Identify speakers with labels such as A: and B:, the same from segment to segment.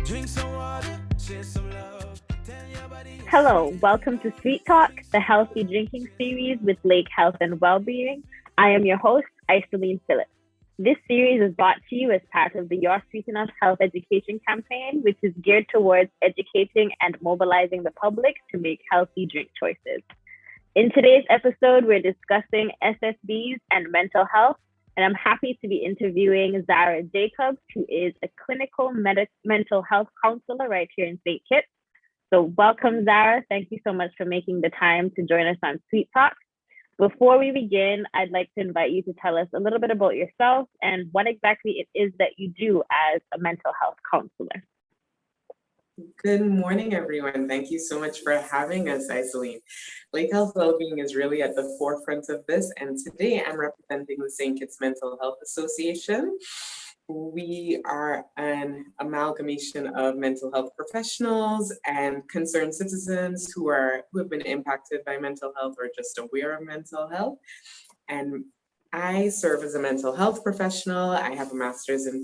A: Drink some water, share some love. Tell your body yes,
B: Hello, welcome to Sweet Talk, the healthy drinking series with Lake Health and Wellbeing. I am your host, Isalean Phillip. This series is brought to you as part of the Your Sweet Enough Health Education campaign, which is geared towards educating and mobilizing the public to make healthy drink choices. In today's episode, we're discussing SSBs and mental health, and I'm happy to be interviewing Zahra Jacobs, who is a clinical mental health counselor right here in St. Kitts. So welcome, Zahra. Thank you so much for making the time to join us on Sweet Talk. Before we begin, I'd like to invite you to tell us a little bit about yourself and what exactly it is that you do as a mental health counselor.
C: Good morning, everyone. Thank you so much for having us, Isalean. Lake Health Wellbeing is really at the forefront of this, and today I'm representing the St. Kitts Mental Health Association. We are an amalgamation of mental health professionals and concerned citizens who have been impacted by mental health or just aware of mental health. And I serve as a mental health professional. I have a master's in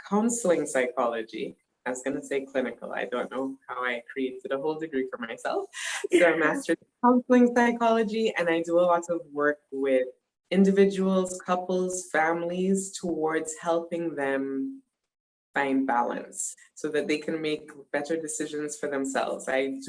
C: counseling psychology. I was going to say clinical. I don't know how I created a whole degree for myself. So a master's in counseling psychology, and I do a lot of work with individuals, couples, families towards helping them find balance so that they can make better decisions for themselves. I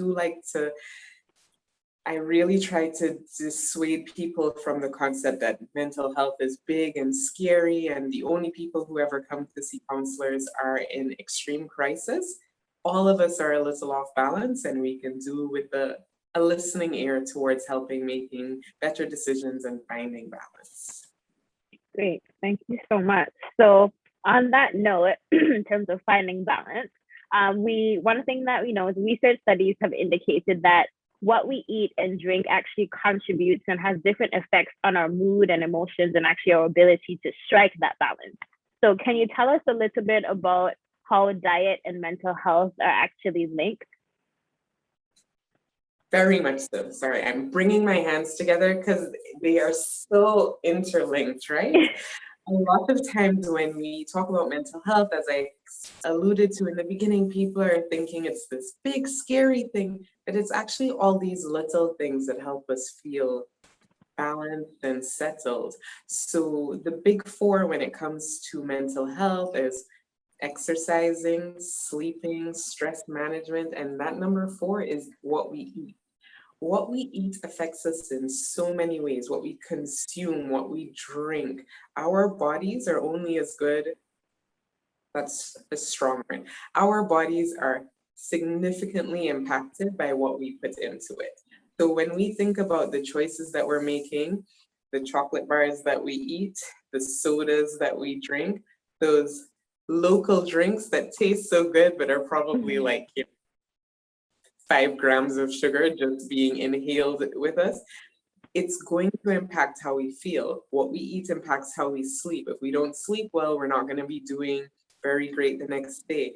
C: really try to dissuade people from the concept that mental health is big and scary, and the only people who ever come to see counselors are in extreme crisis. All of us are a little off balance, and we can do with a listening ear towards helping making better decisions and finding balance.
B: Great. Thank you so much. So on that note, in terms of finding balance, one thing that we know is research studies have indicated that what we eat and drink actually contributes and has different effects on our mood and emotions and actually our ability to strike that balance. So can you tell us a little bit about how diet and mental health are actually linked?
C: Very much so. Sorry, I'm bringing my hands together because they are so interlinked, right? A lot of times when we talk about mental health, as I alluded to in the beginning, people are thinking it's this big, scary thing, but it's actually all these little things that help us feel balanced and settled. So the big four when it comes to mental health is exercising, sleeping, stress management, and that number four is what we eat. What we eat affects us in so many ways. What we consume, what we drink. Our bodies are only as good, that's a strong word. Our bodies are significantly impacted by what we put into it. So when we think about the choices that we're making, the chocolate bars that we eat, the sodas that we drink, those local drinks that taste so good but are probably like 5 grams of sugar just being inhaled with us, it's going to impact how we feel. What we eat impacts how we sleep. If we don't sleep well, we're not going to be doing very great the next day.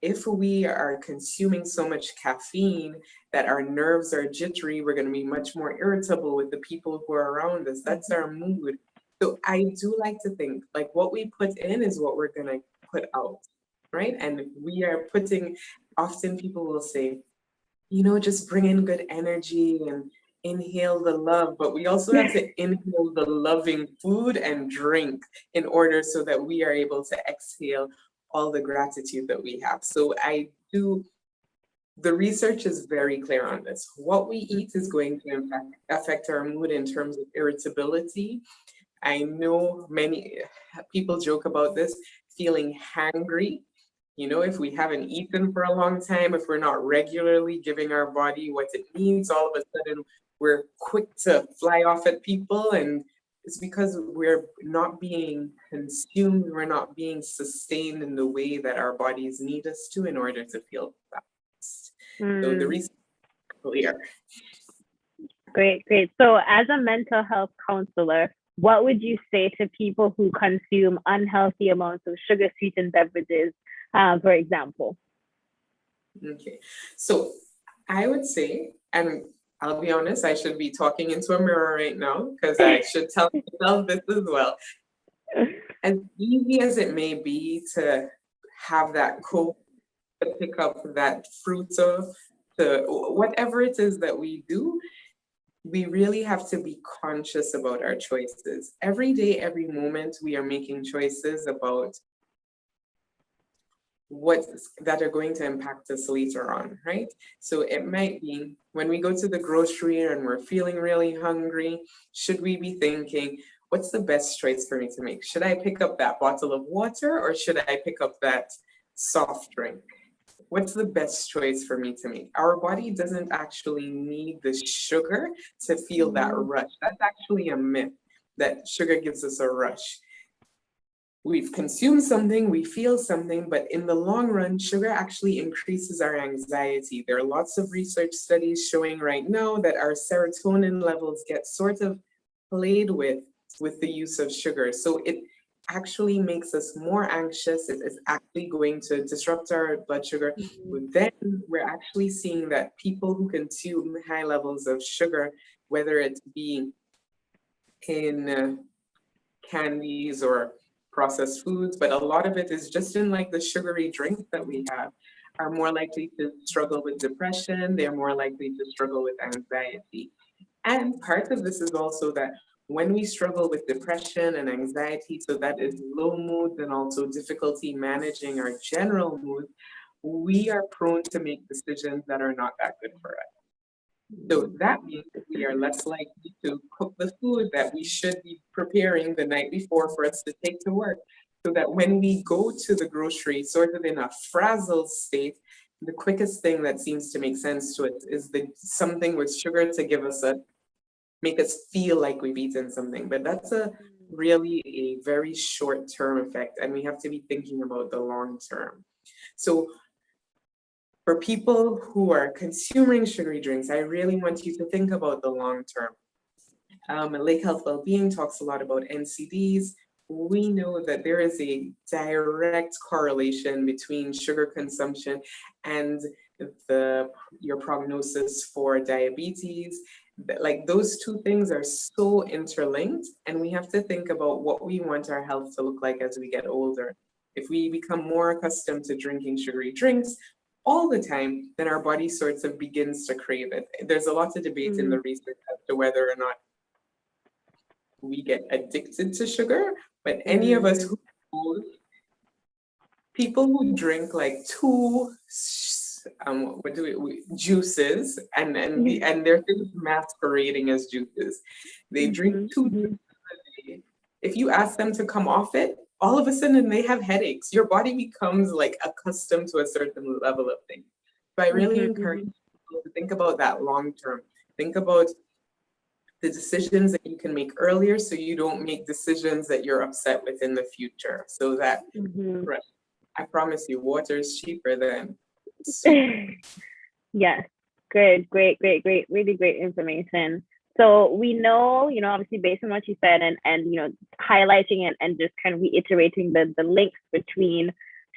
C: If we are consuming so much caffeine that our nerves are jittery, we're going to be much more irritable with the people who are around us. That's our mood. So I do like to think like what we put in is what we're going to put out, right? And we are putting, often people will say, just bring in good energy and inhale the love, but we also have to inhale the loving food and drink in order so that we are able to exhale all the gratitude that we have. So the research is very clear on this. What we eat is going to affect our mood in terms of irritability. I know many people joke about this, feeling hangry. If we haven't eaten for a long time, if we're not regularly giving our body what it needs, all of a sudden we're quick to fly off at people. And it's because we're not being consumed, we're not being sustained in the way that our bodies need us to in order to feel balanced. So the reason is clear.
B: Great. So as a mental health counselor, what would you say to people who consume unhealthy amounts of sugar-sweetened beverages, for example?
C: Okay, so I would say, and I'll be honest, I should be talking into a mirror right now because I should tell myself this as well. As easy as it may be to have that Coke to pick up that fruta, to whatever it is that we do, we really have to be conscious about our choices. Every day, every moment, we are making choices about what that are going to impact us later on, right? So it might be when we go to the grocery and we're feeling really hungry, should we be thinking, what's the best choice for me to make? Should I pick up that bottle of water or should I pick up that soft drink? What's the best choice for me to make? Our body doesn't actually need the sugar to feel that rush. That's actually a myth, that sugar gives us a rush. We've consumed something, we feel something, but in the long run, sugar actually increases our anxiety. There are lots of research studies showing right now that our serotonin levels get sort of played with the use of sugar. So it actually makes us more anxious. It is actually going to disrupt our blood sugar. But then we're actually seeing that people who consume high levels of sugar, whether it be in candies or processed foods, but a lot of it is just in like the sugary drinks that we have, are more likely to struggle with depression. They're more likely to struggle with anxiety. And part of this is also that when we struggle with depression and anxiety, so that is low mood and also difficulty managing our general mood, we are prone to make decisions that are not that good for us. So that means that we are less likely to cook the food that we should be preparing the night before for us to take to work. So that when we go to the grocery sort of in a frazzled state, the quickest thing that seems to make sense to it is something with sugar to give us make us feel like we've eaten something. But that's really a very short-term effect, and we have to be thinking about the long term. So for people who are consuming sugary drinks, I really want you to think about the long term. Lake Health Wellbeing talks a lot about NCDs. We know that there is a direct correlation between sugar consumption and your prognosis for diabetes. Like those two things are so interlinked, and we have to think about what we want our health to look like as we get older. If we become more accustomed to drinking sugary drinks all the time, then our body sort of begins to crave it. There's a lot of debate in the research as to whether or not we get addicted to sugar, but any of us who knows, people who drink like two juices and they're things masquerading as juices. They drink two juices a day. If you ask them to come off it, all of a sudden they have headaches. Your body becomes like accustomed to a certain level of things. So I really encourage people to think about that long term. Think about the decisions that you can make earlier so you don't make decisions that you're upset with in the future. So that, I promise you, water is cheaper than soup.
B: Yes, great. Really great information. So we know, obviously based on what you said and highlighting it and just kind of reiterating the links between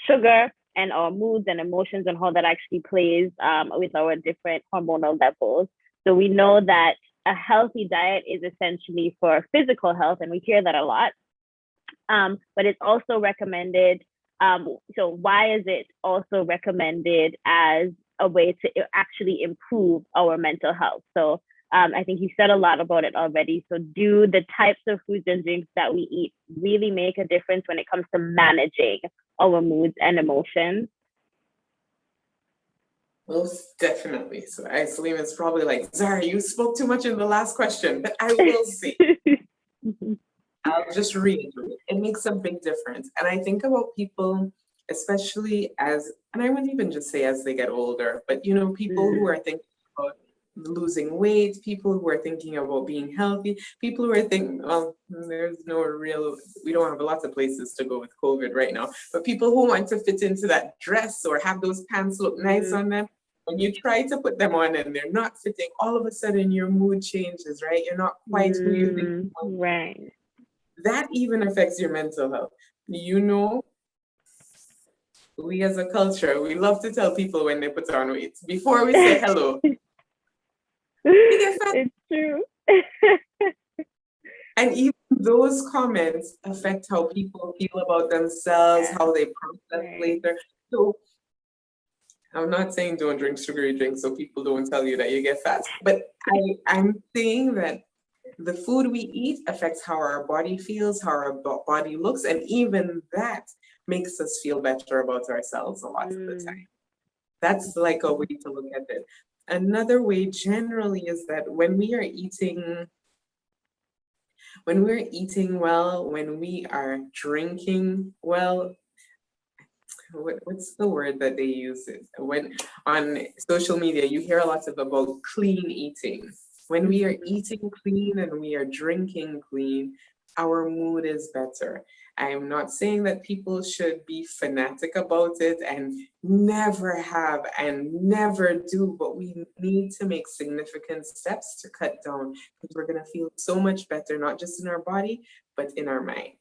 B: sugar and our moods and emotions and how that actually plays with our different hormonal levels. So we know that a healthy diet is essentially for physical health, and we hear that a lot. But it's also recommended. So why is it also recommended as a way to actually improve our mental health? So I think you said a lot about it already. So do the types of foods and drinks that we eat really make a difference when it comes to managing our moods and emotions?
C: Most definitely. So Isalean is probably like, Zahra, you spoke too much in the last question, but I will say, I'll just reiterate, it makes a big difference. And I think about people, especially and I wouldn't even just say as they get older, but people who are thinking about losing weight, people who are thinking about being healthy, people who are thinking, well, we don't have lots of places to go with COVID right now, but people who want to fit into that dress or have those pants look nice on them, when you try to put them on and they're not fitting, all of a sudden your mood changes, right? You're not quite who you think.
B: Right.
C: That even affects your mental health. We as a culture, we love to tell people when they put on weight, before we say hello,
B: it's true.
C: And even those comments affect how people feel about themselves, how they process later. So I'm not saying don't drink sugary drinks so people don't tell you that you get fat, but I'm saying that the food we eat affects how our body feels, how our body looks, and even that makes us feel better about ourselves a lot of the time. That's like a way to look at it. Another way generally is that when we're eating well, when we are drinking well, what's the word that they use? When on social media, you hear a lot about clean eating. When we are eating clean and we are drinking clean, our mood is better. I'm not saying that people should be fanatic about it and never have and never do, but we need to make significant steps to cut down because we're going to feel so much better, not just in our body, but in our mind.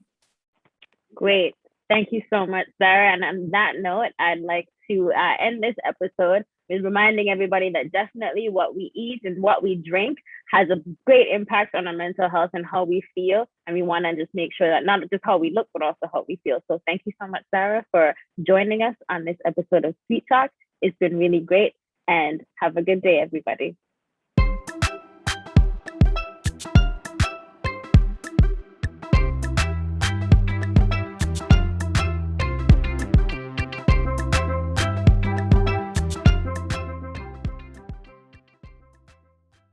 B: Great. Thank you so much, Zahra. And on that note, I'd like to end this episode with reminding everybody that definitely what we eat and what we drink has a great impact on our mental health and how we feel. And we want to just make sure that not just how we look, but also how we feel. So thank you so much, Zahra, for joining us on this episode of Sweet Talk. It's been really great, and have a good day, everybody.